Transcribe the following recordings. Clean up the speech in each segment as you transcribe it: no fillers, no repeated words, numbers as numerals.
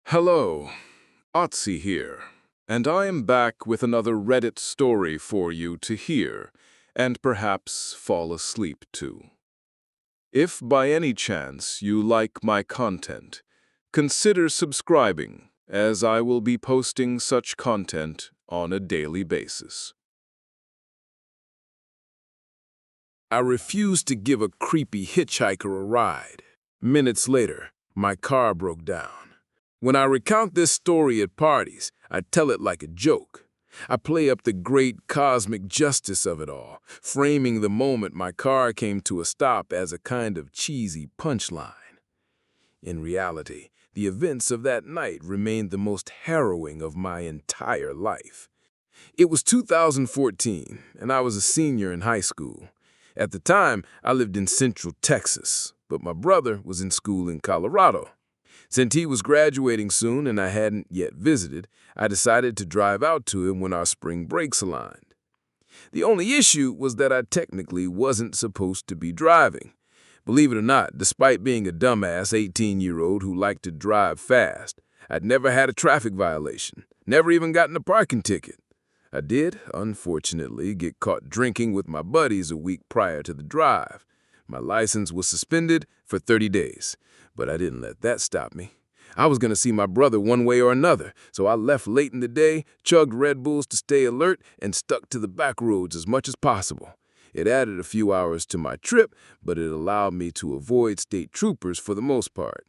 Hello, Otzi here, and I am back with another Reddit story for you to hear, and perhaps fall asleep to. If by any chance you like my content, consider subscribing, as I will be posting such content on a daily basis. I refused to give a creepy hitchhiker a ride. Minutes later, my car broke down. When I recount this story at parties, I tell it like a joke. I play up the great cosmic justice of it all, framing the moment my car came to a stop as a kind of cheesy punchline. In reality, the events of that night remained the most harrowing of my entire life. It was 2014, and I was a senior in high school. At the time, I lived in Central Texas, but my brother was in school in Colorado. Since he was graduating soon and I hadn't yet visited, I decided to drive out to him when our spring breaks aligned. The only issue was that I technically wasn't supposed to be driving. Believe it or not, despite being a dumbass 18-year-old who liked to drive fast, I'd never had a traffic violation, never even gotten a parking ticket. I did, unfortunately, get caught drinking with my buddies a week prior to the drive. My license was suspended for 30 days, but I didn't let that stop me. I was going to see my brother one way or another, so I left late in the day, chugged Red Bulls to stay alert, and stuck to the back roads as much as possible. It added a few hours to my trip, but it allowed me to avoid state troopers for the most part.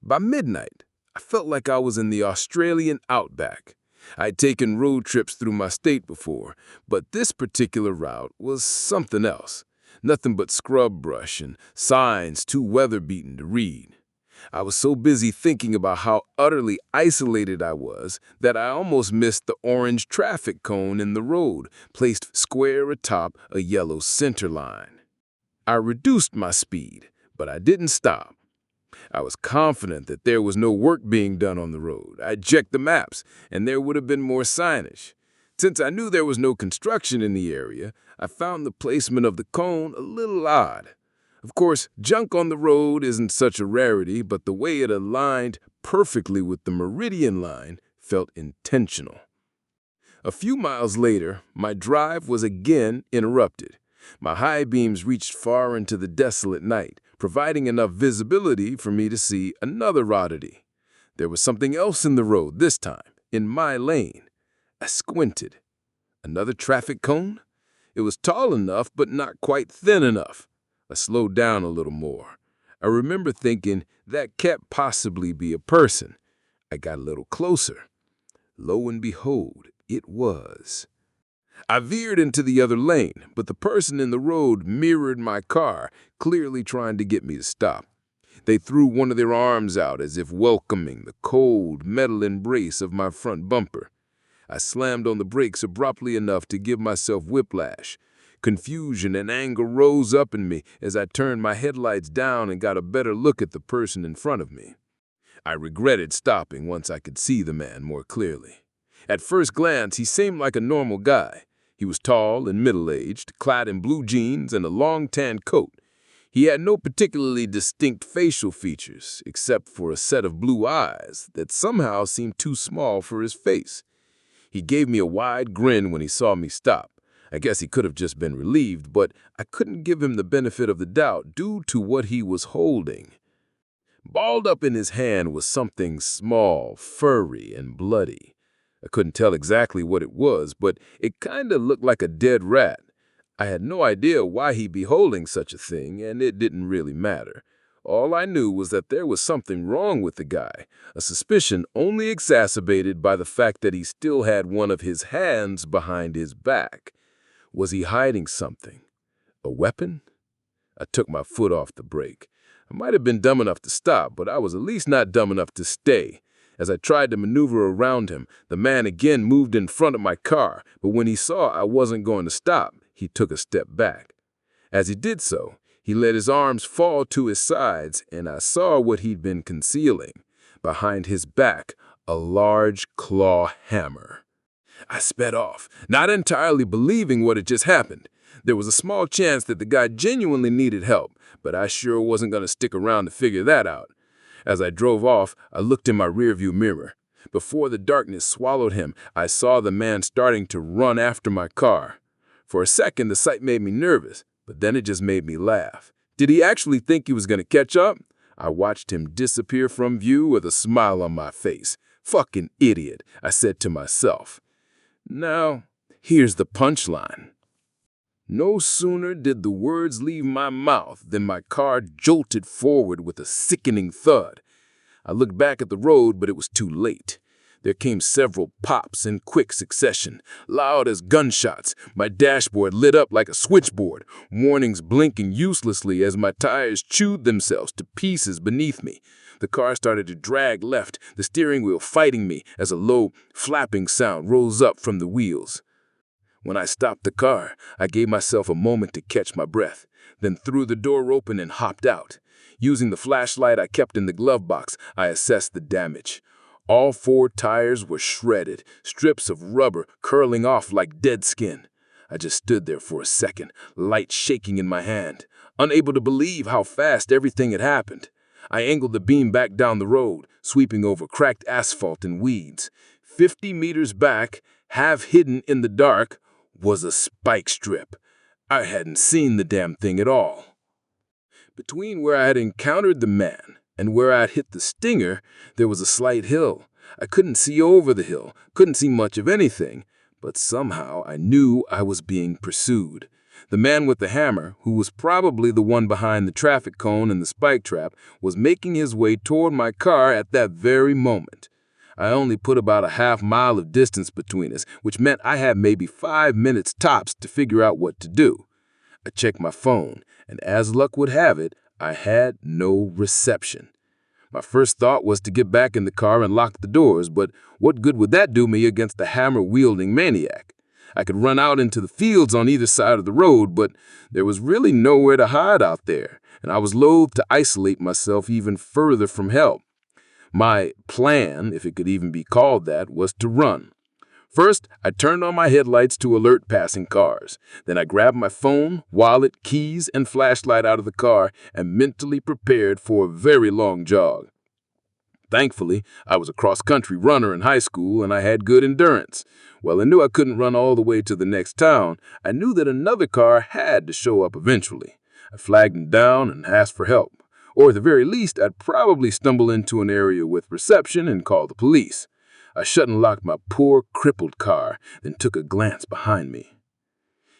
By midnight, I felt like I was in the Australian outback. I'd taken road trips through my state before, but this particular route was something else. Nothing but scrub brush and signs too weather-beaten to read. I was so busy thinking about how utterly isolated I was that I almost missed the orange traffic cone in the road, placed square atop a yellow center line. I reduced my speed, but I didn't stop. I was confident that there was no work being done on the road. I checked the maps, and there would have been more signage. Since I knew there was no construction in the area, I found the placement of the cone a little odd. Of course, junk on the road isn't such a rarity, but the way it aligned perfectly with the meridian line felt intentional. A few miles later, my drive was again interrupted. My high beams reached far into the desolate night, providing enough visibility for me to see another oddity. There was something else in the road this time, in my lane. I squinted. Another traffic cone? It was tall enough, but not quite thin enough. I slowed down a little more. I remember thinking that can't possibly be a person. I got a little closer. Lo and behold, it was. I veered into the other lane, but the person in the road mirrored my car, clearly trying to get me to stop. They threw one of their arms out as if welcoming the cold, metal embrace of my front bumper. I slammed on the brakes abruptly enough to give myself whiplash. Confusion and anger rose up in me as I turned my headlights down and got a better look at the person in front of me. I regretted stopping once I could see the man more clearly. At first glance, he seemed like a normal guy. He was tall and middle-aged, clad in blue jeans and a long tan coat. He had no particularly distinct facial features, except for a set of blue eyes that somehow seemed too small for his face. He gave me a wide grin when he saw me stop. I guess he could have just been relieved, but I couldn't give him the benefit of the doubt due to what he was holding. Balled up in his hand was something small, furry, and bloody. I couldn't tell exactly what it was, but it kind of looked like a dead rat. I had no idea why he'd be holding such a thing, and it didn't really matter. All I knew was that there was something wrong with the guy, a suspicion only exacerbated by the fact that he still had one of his hands behind his back. Was he hiding something? A weapon? I took my foot off the brake. I might have been dumb enough to stop, but I was at least not dumb enough to stay. As I tried to maneuver around him, the man again moved in front of my car, but when he saw I wasn't going to stop, he took a step back. As he did so, he let his arms fall to his sides, and I saw what he'd been concealing. Behind his back, a large claw hammer. I sped off, not entirely believing what had just happened. There was a small chance that the guy genuinely needed help, but I sure wasn't going to stick around to figure that out. As I drove off, I looked in my rearview mirror. Before the darkness swallowed him, I saw the man starting to run after my car. For a second, the sight made me nervous, but then it just made me laugh. Did he actually think he was going to catch up? I watched him disappear from view with a smile on my face. Fucking idiot, I said to myself. Now, here's the punchline. No sooner did the words leave my mouth than my car jolted forward with a sickening thud. I looked back at the road, but it was too late. There came several pops in quick succession, loud as gunshots. My dashboard lit up like a switchboard, warnings blinking uselessly as my tires chewed themselves to pieces beneath me. The car started to drag left, the steering wheel fighting me as a low, flapping sound rose up from the wheels. When I stopped the car, I gave myself a moment to catch my breath, then threw the door open and hopped out. Using the flashlight I kept in the glove box, I assessed the damage. All 4 tires were shredded, strips of rubber curling off like dead skin. I just stood there for a second, light shaking in my hand, unable to believe how fast everything had happened. I angled the beam back down the road, sweeping over cracked asphalt and weeds. 50 meters back, half hidden in the dark, was a spike strip. I hadn't seen the damn thing at all. Between where I had encountered the man and where I had hit the stinger, there was a slight hill. I couldn't see over the hill, couldn't see much of anything, but somehow I knew I was being pursued. The man with the hammer, who was probably the one behind the traffic cone and the spike trap, was making his way toward my car at that very moment. I only put about a half mile of distance between us, which meant I had maybe 5 minutes tops to figure out what to do. I checked my phone, and as luck would have it, I had no reception. My first thought was to get back in the car and lock the doors, but what good would that do me against the hammer-wielding maniac? I could run out into the fields on either side of the road, but there was really nowhere to hide out there, and I was loath to isolate myself even further from help. My plan, if it could even be called that, was to run. First, I turned on my headlights to alert passing cars. Then I grabbed my phone, wallet, keys, and flashlight out of the car and mentally prepared for a very long jog. Thankfully, I was a cross-country runner in high school and I had good endurance. While I knew I couldn't run all the way to the next town, I knew that another car had to show up eventually. I flagged him down and asked for help. Or at the very least, I'd probably stumble into an area with reception and call the police. I shut and locked my poor, crippled car, then took a glance behind me.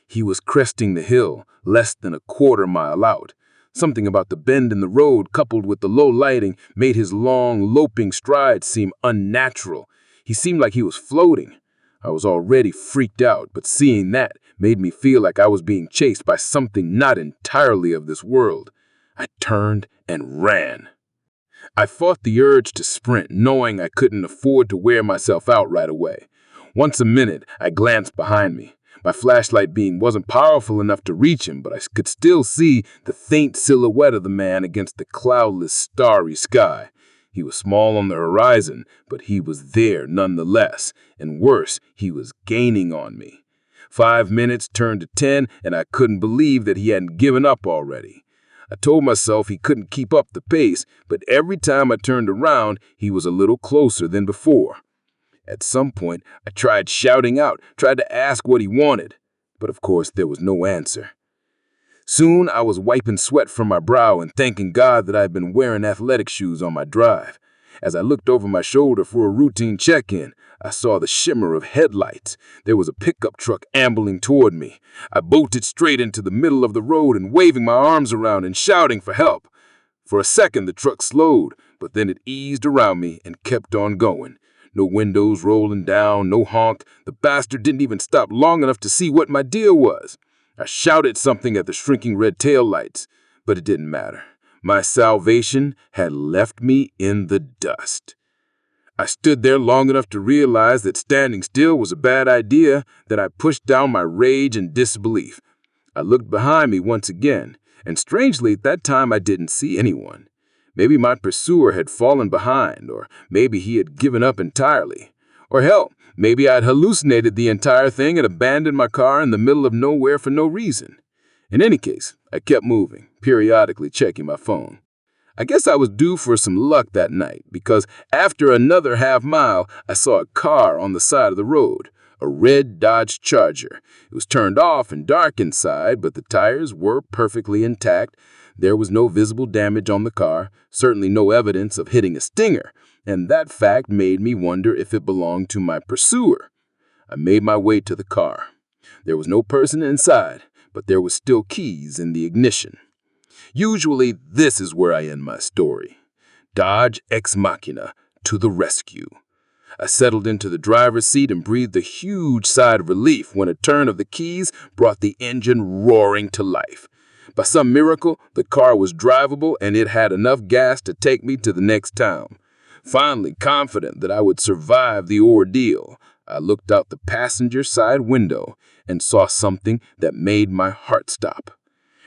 He was cresting the hill, less than a quarter mile out. Something about the bend in the road, coupled with the low lighting, made his long, loping stride seem unnatural. He seemed like he was floating. I was already freaked out, but seeing that made me feel like I was being chased by something not entirely of this world. I turned and ran. I fought the urge to sprint, knowing I couldn't afford to wear myself out right away. Once a minute, I glanced behind me. My flashlight beam wasn't powerful enough to reach him, but I could still see the faint silhouette of the man against the cloudless, starry sky. He was small on the horizon, but he was there nonetheless, and worse, he was gaining on me. 5 minutes turned to 10, and I couldn't believe that he hadn't given up already. I told myself he couldn't keep up the pace, but every time I turned around, he was a little closer than before. At some point, I tried shouting out, tried to ask what he wanted, but of course there was no answer. Soon I was wiping sweat from my brow and thanking God that I had been wearing athletic shoes on my drive. As I looked over my shoulder for a routine check-in, I saw the shimmer of headlights. There was a pickup truck ambling toward me. I bolted straight into the middle of the road and waving my arms around and shouting for help. For a second the truck slowed, but then it eased around me and kept on going. No windows rolling down, no honk. The bastard didn't even stop long enough to see what my deal was. I shouted something at the shrinking red taillights, but it didn't matter. My salvation had left me in the dust. I stood there long enough to realize that standing still was a bad idea, that I pushed down my rage and disbelief. I looked behind me once again, and strangely at that time I didn't see anyone. Maybe my pursuer had fallen behind, or maybe he had given up entirely. Or hell, maybe I'd hallucinated the entire thing and abandoned my car in the middle of nowhere for no reason. In any case, I kept moving, periodically checking my phone. I guess I was due for some luck that night because after another half-mile, I saw a car on the side of the road, a red Dodge Charger. It was turned off and dark inside, but the tires were perfectly intact. There was no visible damage on the car, certainly no evidence of hitting a stinger, and that fact made me wonder if it belonged to my pursuer. I made my way to the car. There was no person inside, but there was still keys in the ignition. Usually, this is where I end my story. Dodge ex machina to the rescue. I settled into the driver's seat and breathed a huge sigh of relief when a turn of the keys brought the engine roaring to life. By some miracle, the car was drivable and it had enough gas to take me to the next town. Finally confident that I would survive the ordeal, I looked out the passenger side window and saw something that made my heart stop.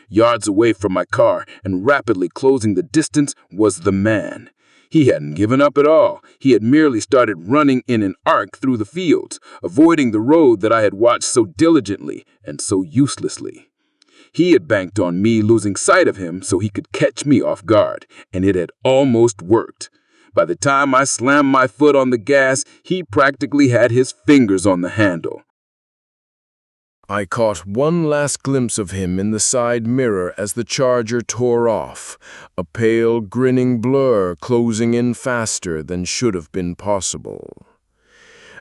Yards away from my car and rapidly closing the distance was the man. He hadn't given up at all. He had merely started running in an arc through the fields, avoiding the road that I had watched so diligently and so uselessly. He had banked on me losing sight of him so he could catch me off guard, and it had almost worked. By the time I slammed my foot on the gas, he practically had his fingers on the handle. I caught one last glimpse of him in the side mirror as the Charger tore off, a pale, grinning blur closing in faster than should have been possible.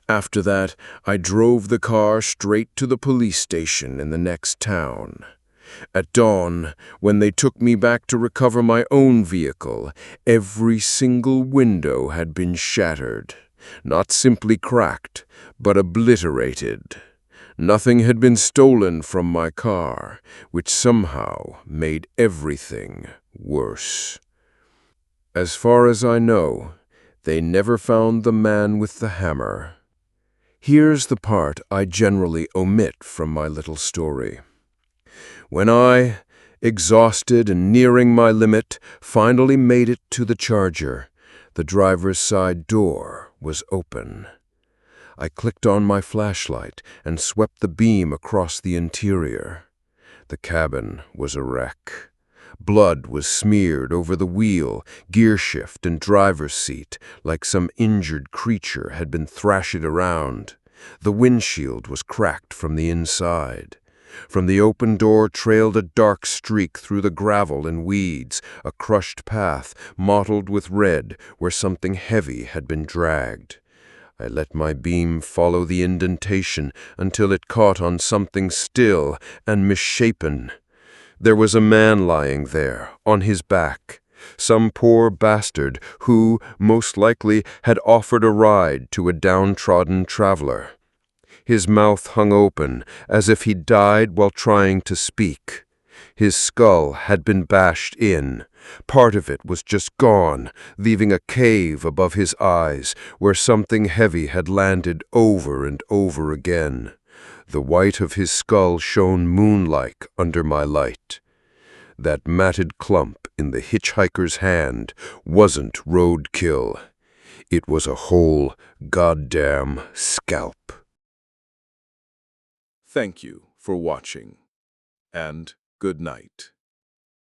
After that, I drove the car straight to the police station in the next town. At dawn, when they took me back to recover my own vehicle, every single window had been shattered, not simply cracked, but obliterated. Nothing had been stolen from my car, which somehow made everything worse. As far as I know, they never found the man with the hammer. Here's the part I generally omit from my little story. When I, exhausted and nearing my limit, finally made it to the Charger, the driver's side door was open. I clicked on my flashlight and swept the beam across the interior. The cabin was a wreck. Blood was smeared over the wheel, gear shift, and driver's seat, like some injured creature had been thrashed around. The windshield was cracked from the inside. From the open door trailed a dark streak through the gravel and weeds, a crushed path mottled with red where something heavy had been dragged. I let my beam follow the indentation until it caught on something still and misshapen. There was a man lying there, on his back, some poor bastard who, most likely, had offered a ride to a downtrodden traveler. His mouth hung open, as if he died while trying to speak. His skull had been bashed in. Part of it was just gone, leaving a cave above his eyes where something heavy had landed over and over again. The white of his skull shone moon-like under my light. That matted clump in the hitchhiker's hand wasn't roadkill. It was a whole goddamn scalp. Thank you for watching, and good night.